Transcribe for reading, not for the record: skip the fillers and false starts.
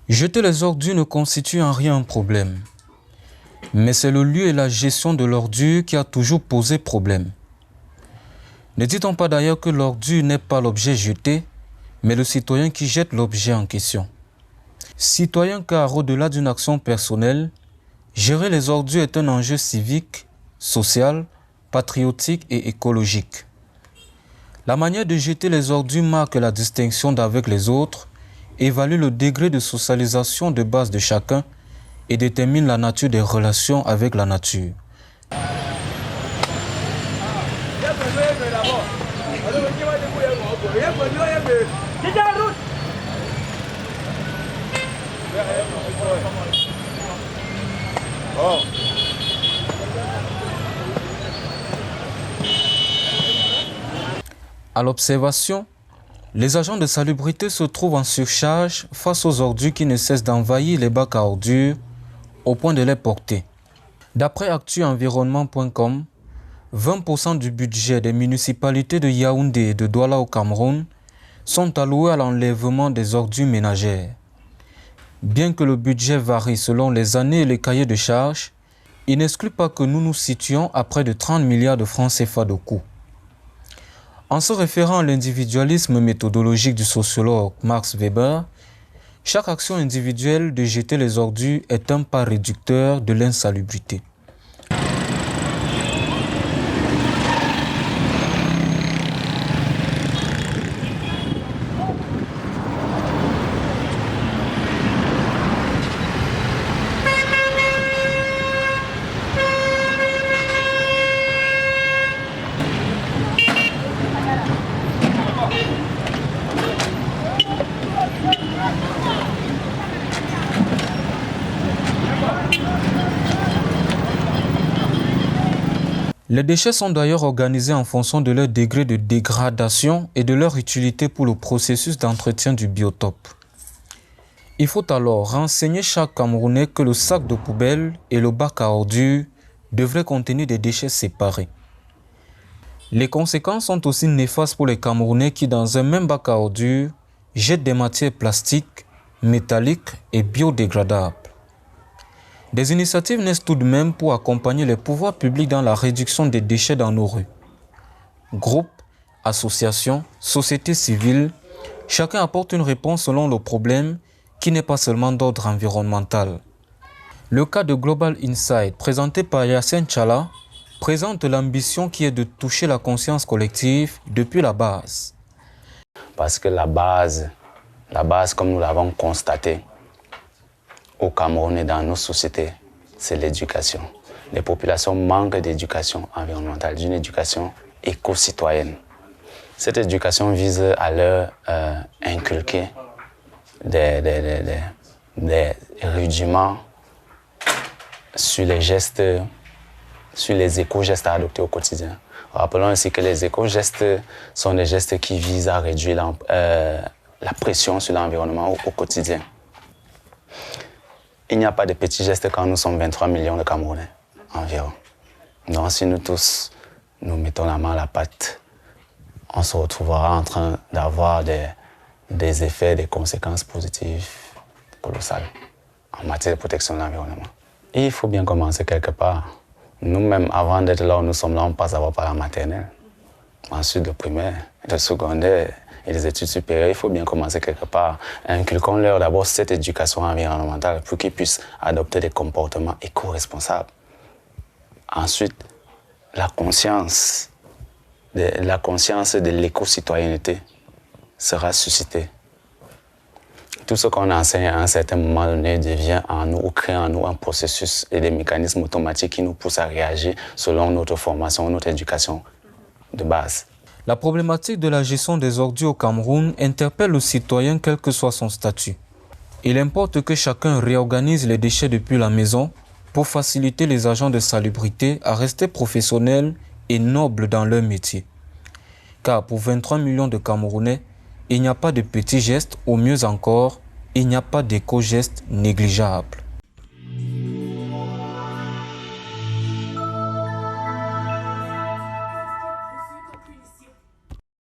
Jeter les ordures ne constitue en rien un problème. Mais c'est le lieu et la gestion de l'ordure qui a toujours posé problème. Ne dit-on pas d'ailleurs que l'ordure n'est pas l'objet jeté, mais le citoyen qui jette l'objet en question. Citoyen car au-delà d'une action personnelle, gérer les ordures est un enjeu civique, social, patriotique et écologique. La manière de jeter les ordures marque la distinction d'avec les autres, évalue le degré de socialisation de base de chacun et détermine la nature des relations avec la nature. À l'observation, les agents de salubrité se trouvent en surcharge face aux ordures qui ne cessent d'envahir les bacs à ordures au point de les porter. D'après actuenvironnement.com, 20% du budget des municipalités de Yaoundé et de Douala au Cameroun sont alloués à l'enlèvement des ordures ménagères. Bien que le budget varie selon les années et les cahiers de charges, il n'exclut pas que nous nous situions à près de 30 milliards de francs CFA de coûts. En se référant à l'individualisme méthodologique du sociologue Max Weber, chaque action individuelle de jeter les ordures est un pas réducteur de l'insalubrité. Les déchets sont d'ailleurs organisés en fonction de leur degré de dégradation et de leur utilité pour le processus d'entretien du biotope. Il faut alors renseigner chaque Camerounais que le sac de poubelle et le bac à ordures devraient contenir des déchets séparés. Les conséquences sont aussi néfastes pour les Camerounais qui, dans un même bac à ordures, jettent des matières plastiques, métalliques et biodégradables. Des initiatives naissent tout de même pour accompagner les pouvoirs publics dans la réduction des déchets dans nos rues. Groupes, associations, sociétés civiles, chacun apporte une réponse selon le problème qui n'est pas seulement d'ordre environnemental. Le cas de Global Insight, présenté par Yassine Tchala, présente l'ambition qui est de toucher la conscience collective depuis la base. Parce que la base comme nous l'avons constaté, au Cameroun et dans nos sociétés, c'est l'éducation. Les populations manquent d'éducation environnementale, d'une éducation éco-citoyenne. Cette éducation vise à leur inculquer des rudiments sur les gestes, sur les éco-gestes à adopter au quotidien. Rappelons ainsi que les éco-gestes sont des gestes qui visent à réduire la pression sur l'environnement au quotidien. Il n'y a pas de petits gestes quand nous sommes 23 millions de Camerounais environ. Donc si nous tous, nous mettons la main à la pâte, on se retrouvera en train d'avoir des effets, des conséquences positives colossales en matière de protection de l'environnement. Il faut bien commencer quelque part. Nous-mêmes, avant d'être là où nous sommes là, on passe d'abord par la maternelle. Ensuite, le primaire, le secondaire et les études supérieures. Il faut bien commencer quelque part. Inculquons-leur d'abord cette éducation environnementale pour qu'ils puissent adopter des comportements éco-responsables. Ensuite, la conscience de l'éco-citoyenneté sera suscitée. Tout ce qu'on enseigne à un certain moment donné devient en nous ou crée en nous un processus et des mécanismes automatiques qui nous poussent à réagir selon notre formation, notre éducation de base. La problématique de la gestion des ordures au Cameroun interpelle le citoyen quel que soit son statut. Il importe que chacun réorganise les déchets depuis la maison pour faciliter les agents de salubrité à rester professionnels et nobles dans leur métier. Car pour 23 millions de Camerounais, il n'y a pas de petits gestes, ou mieux encore, il n'y a pas d'éco-gestes négligeables.